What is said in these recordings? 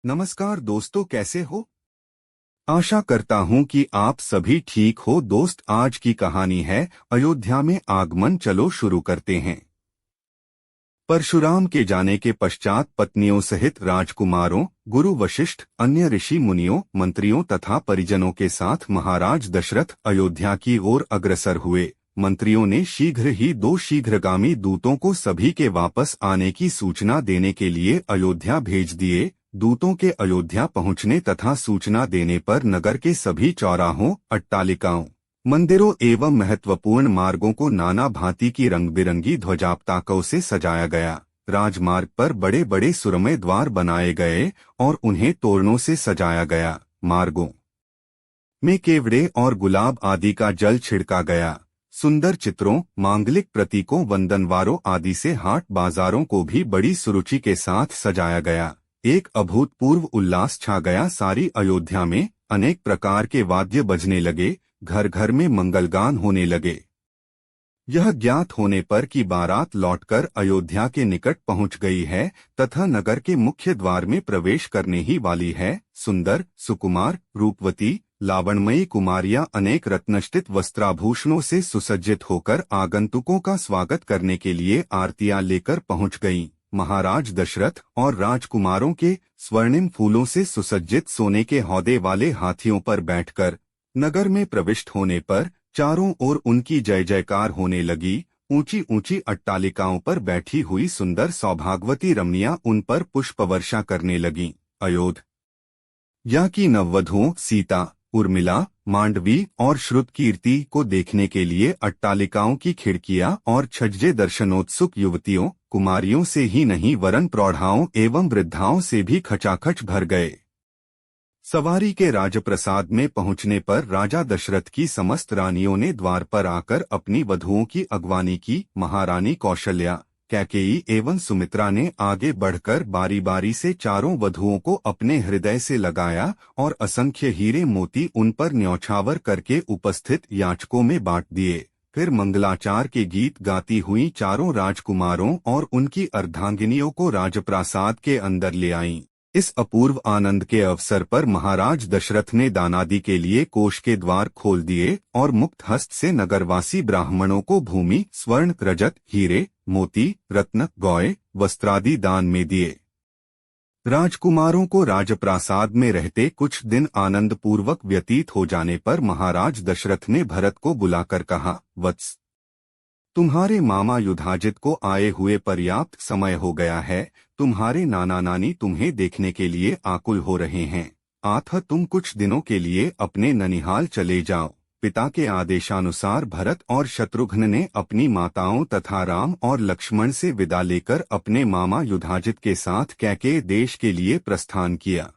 नमस्कार दोस्तों, कैसे हो? आशा करता हूं कि आप सभी ठीक हो। दोस्त, आज की कहानी है अयोध्या में आगमन। चलो शुरू करते हैं। परशुराम के जाने के पश्चात पत्नियों सहित राजकुमारों, गुरु वशिष्ठ, अन्य ऋषि मुनियों, मंत्रियों तथा परिजनों के साथ महाराज दशरथ अयोध्या की ओर अग्रसर हुए। मंत्रियों ने शीघ्र ही 2 शीघ्रगामी दूतों को सभी के वापस आने की सूचना देने के लिए अयोध्या भेज दिए। दूतों के अयोध्या पहुंचने तथा सूचना देने पर नगर के सभी चौराहों, अट्टालिकाओं, मंदिरों एवं महत्वपूर्ण मार्गों को नाना भांति की रंग बिरंगी ध्वजापताकों से सजाया गया। राजमार्ग पर बड़े बड़े सुरम्य द्वार बनाए गए और उन्हें तोरणों से सजाया गया। मार्गों में केवड़े और गुलाब आदि का जल छिड़का गया। सुंदर चित्रों, मांगलिक प्रतीकों, वंदनवारों आदि से हाट बाजारों को भी बड़ी सुरुचि के साथ सजाया गया। एक अभूतपूर्व उल्लास छा गया सारी अयोध्या में। अनेक प्रकार के वाद्य बजने लगे, घर घर में मंगलगान होने लगे। यह ज्ञात होने पर कि बारात लौटकर अयोध्या के निकट पहुंच गई है तथा नगर के मुख्य द्वार में प्रवेश करने ही वाली है, सुंदर, सुकुमार, रूपवती, लावण्यमयी कुमारियां अनेक रत्नष्टित वस्त्राभूषणों से सुसज्जित होकर आगंतुकों का स्वागत करने के लिए आरतियां लेकर पहुंच गईं। महाराज दशरथ और राजकुमारों के स्वर्णिम फूलों से सुसज्जित सोने के हौदे वाले हाथियों पर बैठकर नगर में प्रविष्ट होने पर चारों ओर उनकी जय जयकार होने लगी। ऊंची ऊंची अट्टालिकाओं पर बैठी हुई सुंदर सौभाग्यवती रमणियां उन पर पुष्पवर्षा करने लगीं। अयोध्या की नववधुओं सीता, उर्मिला, मांडवी और श्रुतकीर्ति को देखने के लिए अट्टालिकाओं की खिड़कियां और छज्जे दर्शनोत्सुक युवतियों, कुमारियों से ही नहीं वरन प्रौढ़ाओं एवं वृद्धाओं से भी खचाखच भर गए। सवारी के राजप्रसाद में पहुंचने पर राजा दशरथ की समस्त रानियों ने द्वार पर आकर अपनी वधुओं की अगवानी की। महारानी कौशल्या, कैकेयी एवं सुमित्रा ने आगे बढ़कर बारी बारी से चारों वधुओं को अपने हृदय से लगाया और असंख्य हीरे मोती उन पर न्यौछावर करके उपस्थित याचकों में बांट दिए। फिर मंगलाचार के गीत गाती हुई चारों राजकुमारों और उनकी अर्धांगिनियों को राजप्रासाद के अंदर ले आईं। इस अपूर्व आनंद के अवसर पर महाराज दशरथ ने दानादि के लिए कोष के द्वार खोल दिए और मुक्त हस्त से नगरवासी ब्राह्मणों को भूमि, स्वर्ण, रजत, हीरे, मोती, रत्न, गौए, वस्त्रादि दान में दिए। राजकुमारों को राजप्रासाद में रहते कुछ दिन आनंद पूर्वक व्यतीत हो जाने पर महाराज दशरथ ने भरत को बुलाकर कहा, वत्स, तुम्हारे मामा युधाजित को आए हुए पर्याप्त समय हो गया है। तुम्हारे नाना नानी तुम्हें देखने के लिए आकुल हो रहे हैं। अतः तुम कुछ दिनों के लिए अपने ननिहाल चले जाओ। पिता के आदेशानुसार भरत और शत्रुघ्न ने अपनी माताओं तथा राम और लक्ष्मण से विदा लेकर अपने मामा युधाजित के साथ कैकेय देश के लिए प्रस्थान किया।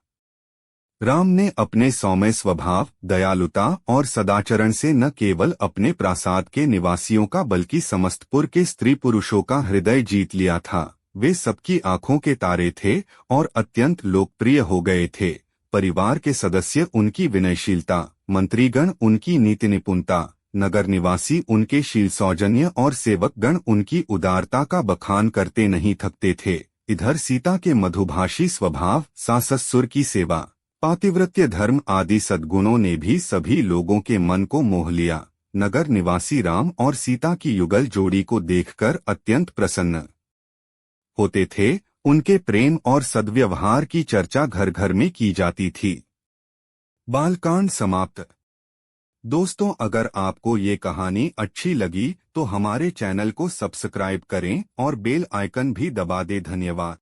राम ने अपने सौम्य स्वभाव, दयालुता और सदाचरण से न केवल अपने प्रासाद के निवासियों का बल्कि समस्तपुर के स्त्री पुरुषों का हृदय जीत लिया था। वे सबकी आंखों के तारे थे और अत्यंत लोकप्रिय हो गए थे। परिवार के सदस्य उनकी विनयशीलता, मंत्रीगण उनकी नीति निपुणता, नगर निवासी उनके शील सौजन्य और सेवकगण उनकी उदारता का बखान करते नहीं थकते थे। इधर सीता के मधुभाषी स्वभाव, सास ससुर की सेवा, पातिव्रत्य धर्म आदि सद्गुणों ने भी सभी लोगों के मन को मोह लिया। नगर निवासी राम और सीता की युगल जोड़ी को देखकर अत्यंत प्रसन्न होते थे। उनके प्रेम और सद्व्यवहार की चर्चा घर घर में की जाती थी। बालकांड समाप्त। दोस्तों, अगर आपको ये कहानी अच्छी लगी तो हमारे चैनल को सब्सक्राइब करें और बेल आइकन भी दबा दें। धन्यवाद।